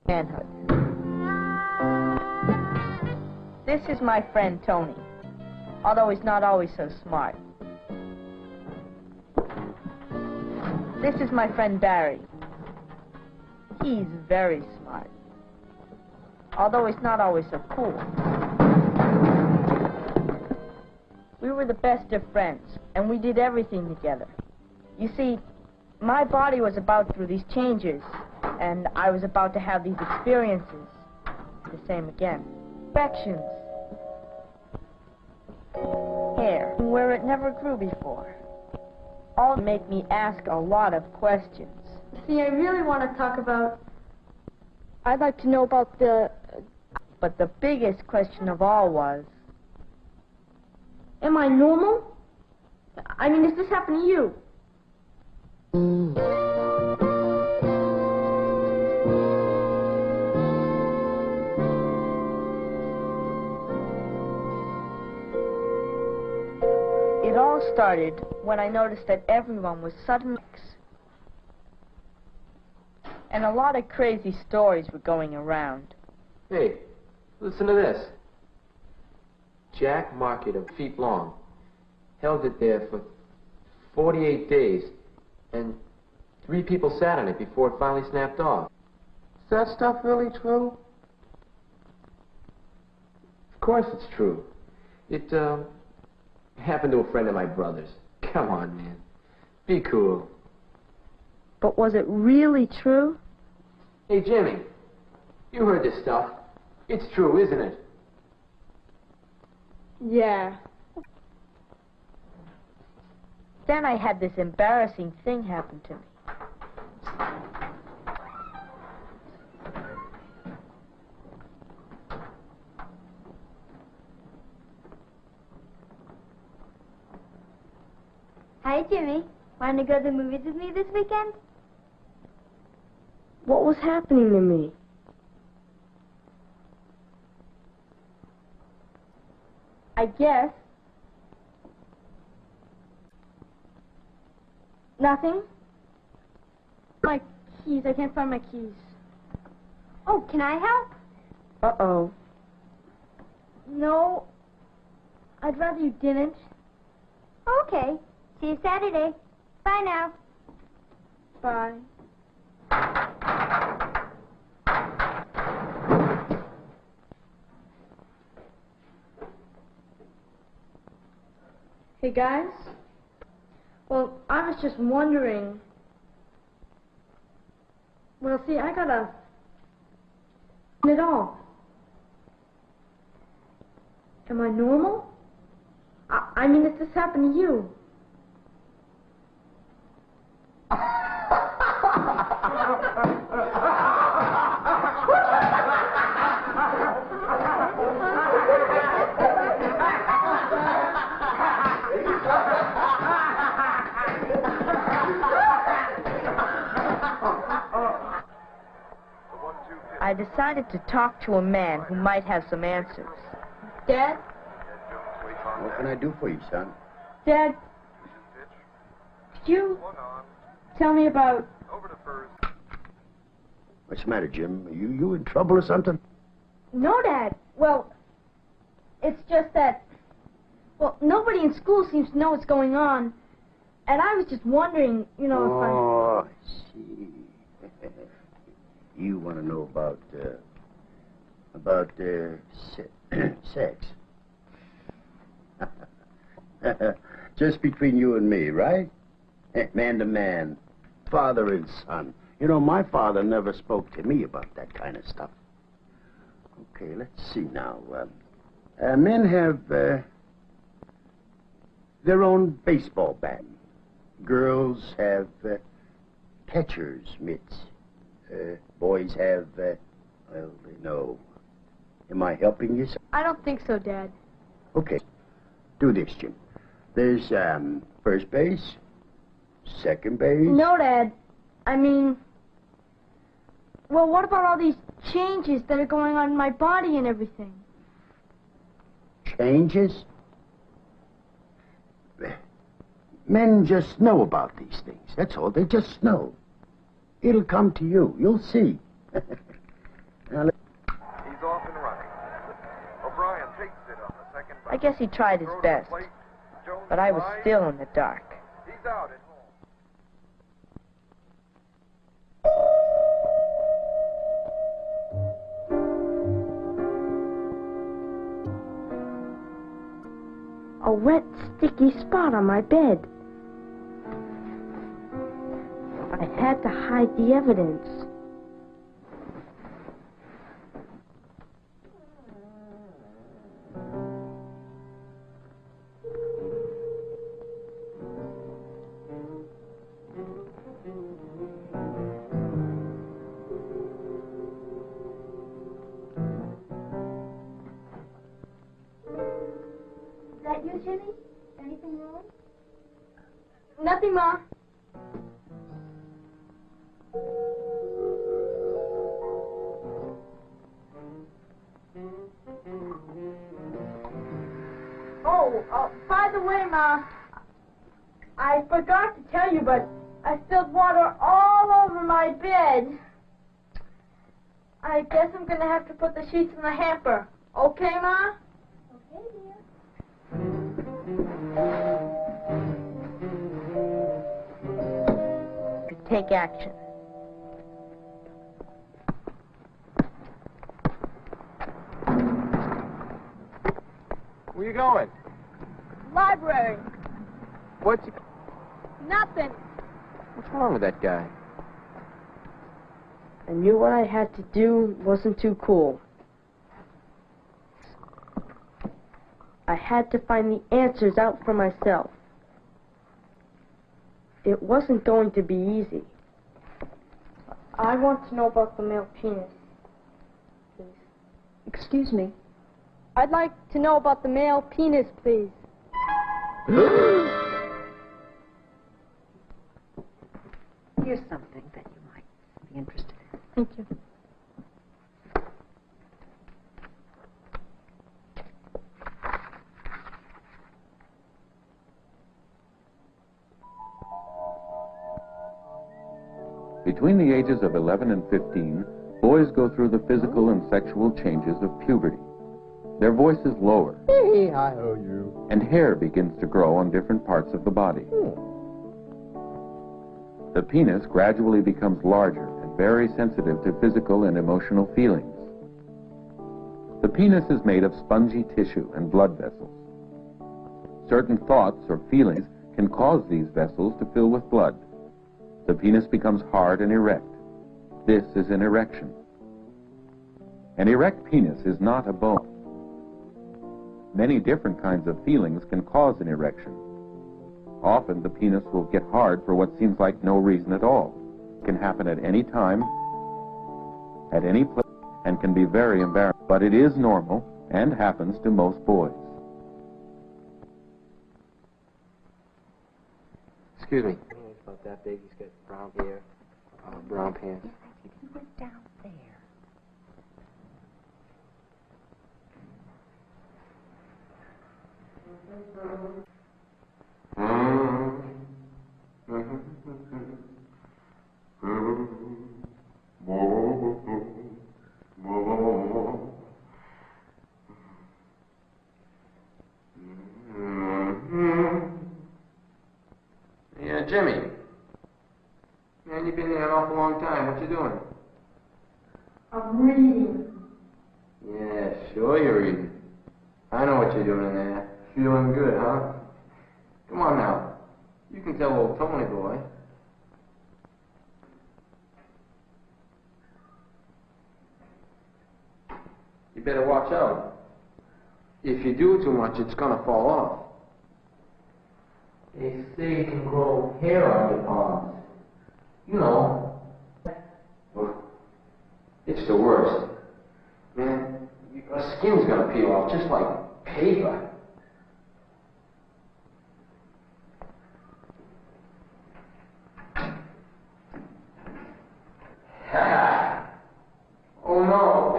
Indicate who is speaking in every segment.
Speaker 1: Manhood. This is my friend Tony, although he's not always so smart. This is my friend Barry. He's very smart, although he's not always so cool. We were the best of friends, and we did everything together. You see, my body was about through these changes, and I was about to have these experiences. The same again. Infections. Hair, where it never grew before. All make me ask a lot of questions.
Speaker 2: See, I really want to talk about... I'd like to know about the...
Speaker 1: But the biggest question of all was...
Speaker 2: Am I normal? I mean, does this happen to you?
Speaker 1: It all started when I noticed that everyone was suddenly... And a lot of crazy stories were going around.
Speaker 3: Hey, listen to this. Jack market of feet long. Held it there for 48 days. And 3 people sat on it before it finally snapped off. Is that stuff really true? Of course it's true. It, happened to a friend of my brother's. Come on, man. Be cool.
Speaker 1: But was it really true?
Speaker 3: Hey, Jimmy. You heard this stuff. It's true, isn't it?
Speaker 2: Yeah.
Speaker 1: Then I had this embarrassing thing happen to me.
Speaker 4: Hi, Jimmy. Want to go to the movies with me this weekend?
Speaker 2: What was happening to me? I guess. Nothing. My keys. I can't find my keys.
Speaker 4: Oh, can I help?
Speaker 1: Uh-oh.
Speaker 2: No. I'd rather you didn't.
Speaker 4: Okay. See you Saturday. Bye now.
Speaker 2: Bye. Hey, guys. Well, I was just wondering. Well, see, I gotta... it all. Am I normal? I mean, if this happened to you.
Speaker 1: I decided to talk to a man who might have some answers.
Speaker 2: Dad?
Speaker 5: What can I do for you, son?
Speaker 2: Dad? Could you tell me about...
Speaker 5: What's the matter, Jim? You in trouble or something?
Speaker 2: No, Dad. Well, it's just that... Well, nobody in school seems to know what's going on. And I was just wondering, you know, if I...
Speaker 5: Oh, I see. You want to know about sex. Just between you and me, right? Man to man, father and son. You know, my father never spoke to me about that kind of stuff. Okay, let's see now. Men have their own baseball bat. Girls have catcher's mitts. Boys have, well, no. Am I helping you?
Speaker 2: I don't think so, Dad.
Speaker 5: Okay. Do this, Jim. There's, first base, second base.
Speaker 2: No, Dad. I mean... Well, what about all these changes that are going on in my body and everything?
Speaker 5: Changes? Men just know about these things. That's all. They just know. It'll come to you. You'll see. Now,
Speaker 6: He's off and running. O'Brien takes it on the second
Speaker 1: I
Speaker 6: bounce.
Speaker 1: guess he tried his
Speaker 6: Throw to
Speaker 1: best,
Speaker 6: plate. Jones
Speaker 1: but I was
Speaker 6: flies.
Speaker 1: still in the dark.
Speaker 6: He's out at home.
Speaker 2: A wet, sticky spot on my bed. I had to hide the evidence.
Speaker 4: Is that you, Jimmy? Anything wrong?
Speaker 2: Nothing, Ma. Oh, by the way, Ma, I forgot to tell you, but I spilled water all over my bed. I guess I'm gonna have to put the sheets in the hamper. Okay, Ma?
Speaker 4: Okay, dear.
Speaker 1: Take action.
Speaker 3: Where you going?
Speaker 2: Library.
Speaker 3: What's
Speaker 2: Nothing.
Speaker 3: wrong with that guy?
Speaker 1: I knew what I had to do wasn't too cool. I had to find the answers out for myself. It wasn't going to be easy. I want to know about the male penis. Please.
Speaker 2: Excuse me. I'd like to know about the male penis, please.
Speaker 7: Here's something that you might be interested in.
Speaker 1: Thank you.
Speaker 8: Between the ages of 11 and 15, boys go through the physical and sexual changes of puberty. Their voice is lower, and hair begins to grow on different parts of the body. The penis gradually becomes larger and very sensitive to physical and emotional feelings. The penis is made of spongy tissue and blood vessels. Certain thoughts or feelings can cause these vessels to fill with blood. The penis becomes hard and erect. This is an erection. An erect penis is not a bone. Many different kinds of feelings can cause an erection. Often the penis will get hard for what seems like no reason at all. It can happen at any time, at any place, and can be very embarrassing. But it is normal and happens to most boys.
Speaker 3: Excuse me. He's about that big. He's got brown hair, brown pants.
Speaker 7: He went down there.
Speaker 3: Yeah, Jimmy. Man, you've been there an awful long time. What you doing?
Speaker 2: I'm reading.
Speaker 3: Yeah, sure you're reading. I know what you're doing in there. Feeling good, huh? Come on now. You can tell old Tony boy. You better watch out. If you do too much, it's gonna fall off. They say you can grow hair on your palms. You know. It's the worst. Man, your skin's gonna peel off just like paper. Oh no.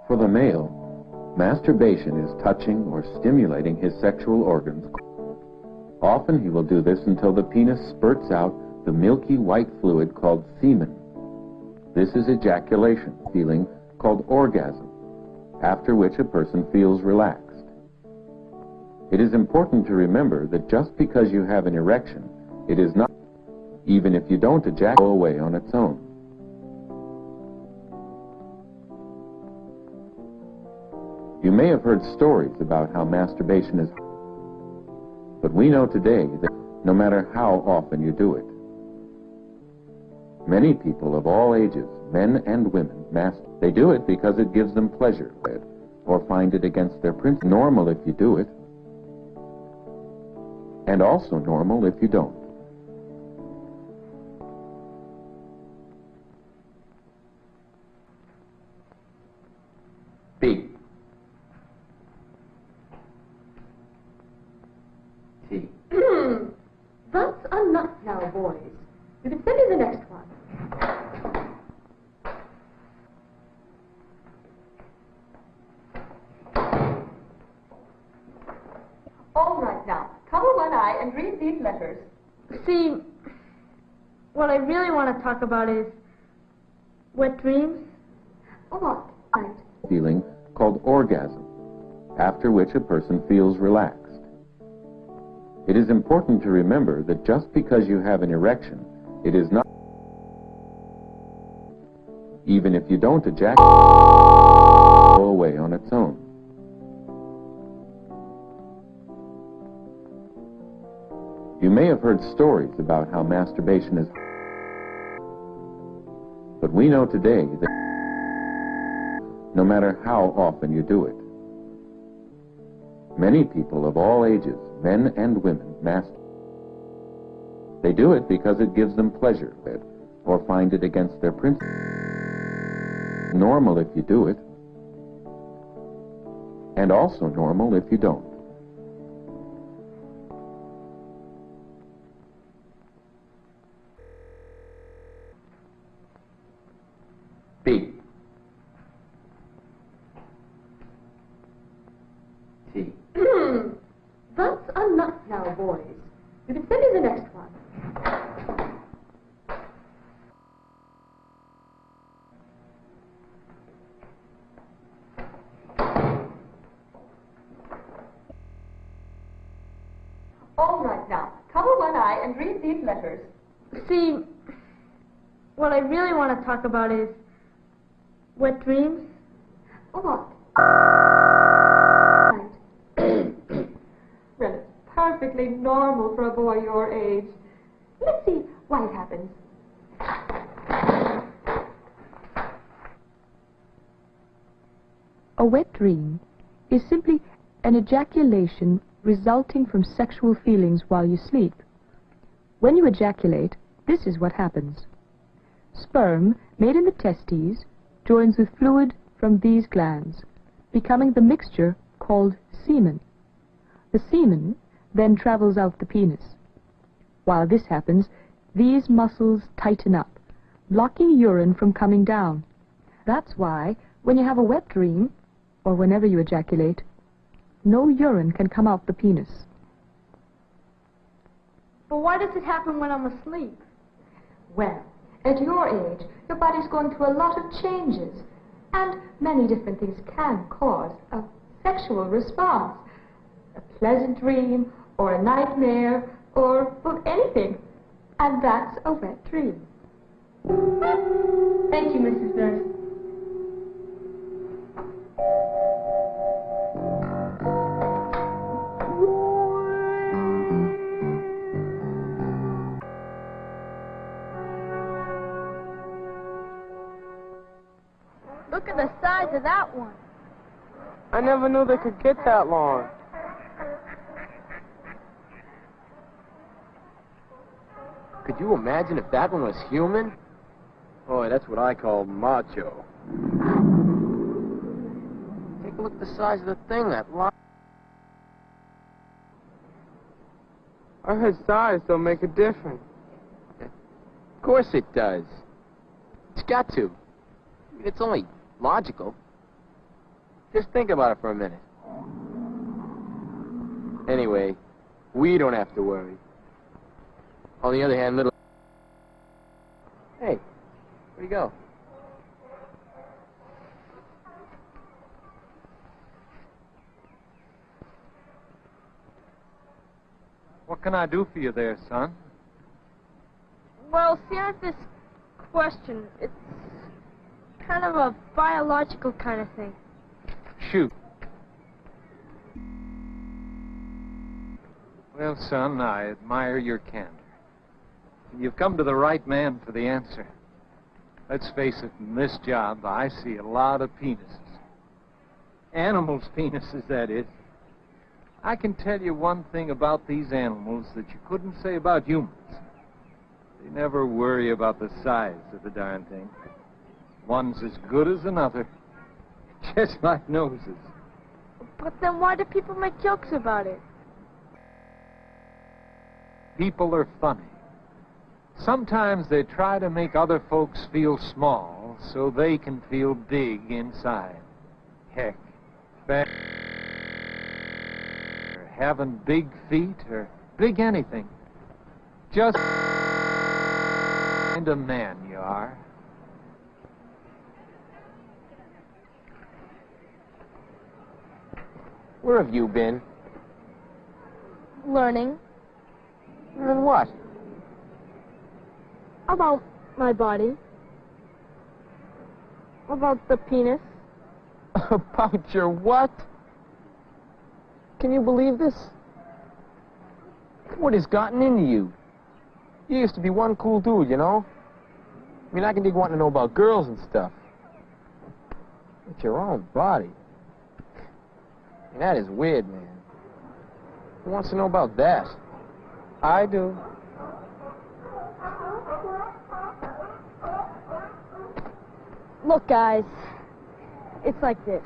Speaker 8: For the male, masturbation is touching or stimulating his sexual organs. Often he will do this until the penis spurts out the milky white fluid called semen. This is ejaculation, feeling called orgasm, after which a person feels relaxed. It is important to remember that just because you have an erection, it is not, even if you don't ejaculate, go away on its own. You may have heard stories about how masturbation is, but we know today that no matter how often you do it, many people of all ages, men and women, masturbate. They do it because it gives them pleasure, or find it against their principle. Normal if you do it, and also normal if you don't. B. T.
Speaker 7: That's enough now, boys. You can send me the next one. All right now, cover one eye and read these letters.
Speaker 2: See, what I really want to talk about is wet dreams.
Speaker 7: What? Right.
Speaker 8: Feeling called orgasm, after which a person feels relaxed. It is important to remember that just because you have an erection, it is not, even if you don't ejaculate, go away on its own. You may have heard stories about how masturbation is, but we know today that no matter how often you do it, many people of all ages, men and women, masturbate. They do it because it gives them pleasure, or find it against their principle. Normal if you do it, and also normal if you don't. B. T.
Speaker 7: That's enough now, boys. You can send me the next one. All right now, cover one eye and read these letters.
Speaker 2: See, what I really want to talk about is wet dreams.
Speaker 7: What? Well, it's perfectly normal for a boy your age. Let's see why it happens.
Speaker 9: A wet dream is simply an ejaculation resulting from sexual feelings while you sleep. When you ejaculate, this is what happens. Sperm made in the testes joins with fluid from these glands, becoming the mixture called semen. The semen then travels out the penis. While this happens, these muscles tighten up, blocking urine from coming down. That's why, when you have a wet dream, or whenever you ejaculate, no urine can come out the penis.
Speaker 2: But why does it happen when I'm asleep?
Speaker 7: Well, at your age, your body's going through a lot of changes, and many different things can cause a sexual response. A pleasant dream, or a nightmare, or well, anything. And that's a wet dream.
Speaker 2: Thank you, Mrs. Durst. Look at the size of that one.
Speaker 10: I never knew they could get that long.
Speaker 3: Could you imagine if that one was human?
Speaker 10: Boy, that's what I call macho.
Speaker 3: Take a look at the size of the thing, that line.
Speaker 10: I heard size don't make a difference.
Speaker 3: Of course it does. It's got to. I mean, it's only logical. Just think about it for a minute. Anyway, We don't have to worry. On the other hand, little... Hey, where'd you go?
Speaker 11: What can I do for you there, son?
Speaker 2: Well, see, I have this question. It's kind of a biological kind of thing.
Speaker 11: Shoot. Well, son, I admire your candor. You've come to the right man for the answer. Let's face it, in this job, I see a lot of penises. Animals' penises, that is. I can tell you one thing about these animals that you couldn't say about humans. They never worry about the size of the darn thing. One's as good as another, just like noses.
Speaker 2: But then why do people make jokes about it?
Speaker 11: People are funny. Sometimes they try to make other folks feel small so they can feel big inside. Heck, fat, or having big feet, or big anything. Just kind of man you are.
Speaker 3: Where have you been?
Speaker 2: Learning
Speaker 3: Learn what?
Speaker 2: about my body. About the penis.
Speaker 3: About your what? Can you believe this? What has gotten into you? You used to be one cool dude, you know? I mean, I can dig wanting to know about girls and stuff. It's your own body. I mean, that is weird, man. Who wants to know about that? I do.
Speaker 2: Look, guys, it's like this.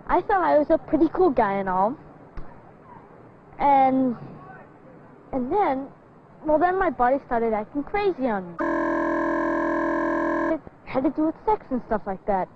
Speaker 2: I thought I was a pretty cool guy and all. And then, well, then my body started acting crazy on me. It had to do with sex and stuff like that.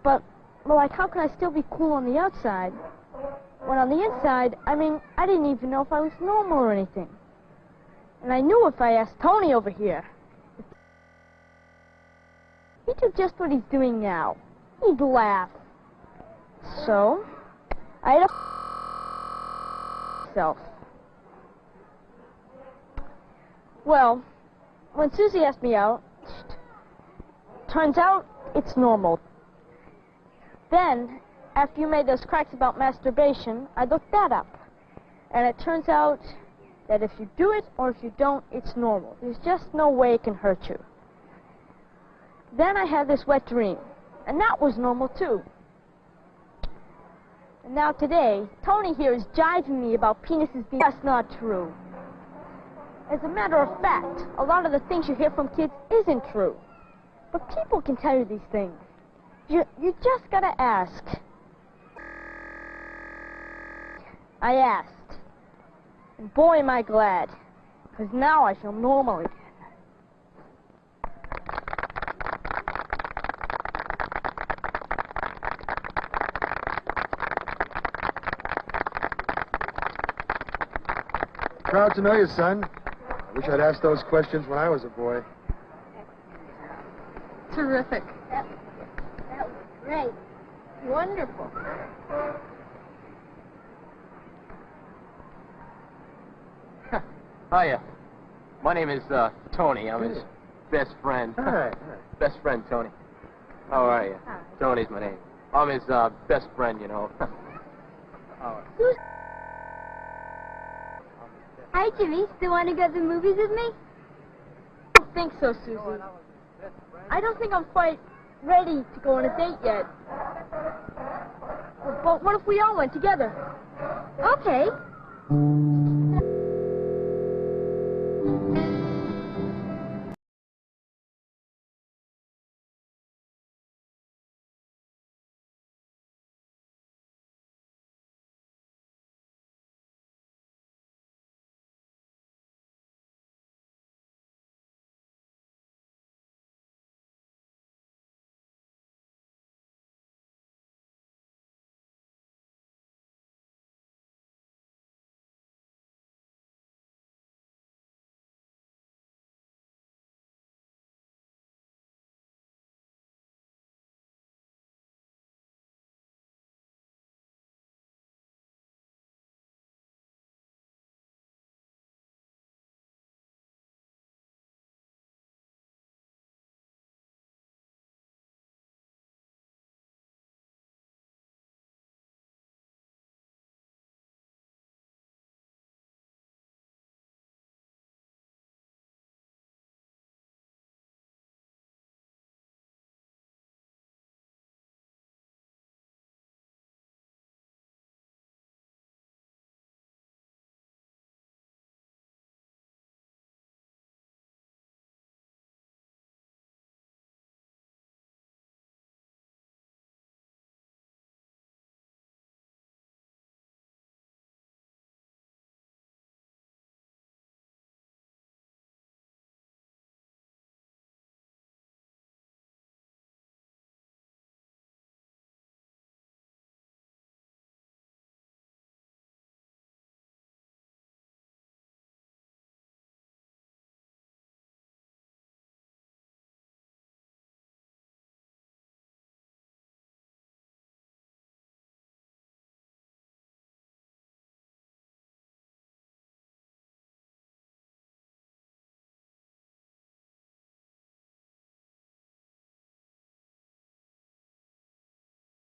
Speaker 2: But, well, like, how could I still be cool on the outside when on the inside, I mean, I didn't even know if I was normal or anything. And I knew if I asked Tony over here, he'd do just what he's doing now. He'd laugh. So, I had to myself. Well, when Susie asked me out, turns out it's normal. Then, after you made those cracks about masturbation, I looked that up. And it turns out that if you do it or if you don't, it's normal. There's just no way it can hurt you. Then I had this wet dream, and that was normal too. And now today, Tony here is jiving me about penises being... That's not true. As a matter of fact, a lot of the things you hear from kids isn't true. But people can tell you these things. You just gotta ask. I asked. And boy, am I glad. Because now I feel normal again.
Speaker 12: Proud to know you, son. I wish I'd asked those questions when I was a boy.
Speaker 2: Terrific.
Speaker 4: That was great.
Speaker 2: Wonderful.
Speaker 3: Hiya. My name is, Tony. I'm his best friend.
Speaker 12: Hi.
Speaker 3: Best friend, Tony. How are you?
Speaker 4: Hi.
Speaker 3: Tony's my name. I'm his, best friend, you know.
Speaker 4: Hi, Jimmy. Still want to go to the movies with me?
Speaker 2: I don't think so, Susie. I don't think I'm quite ready to go on a date yet. But what if we all went together?
Speaker 4: Okay.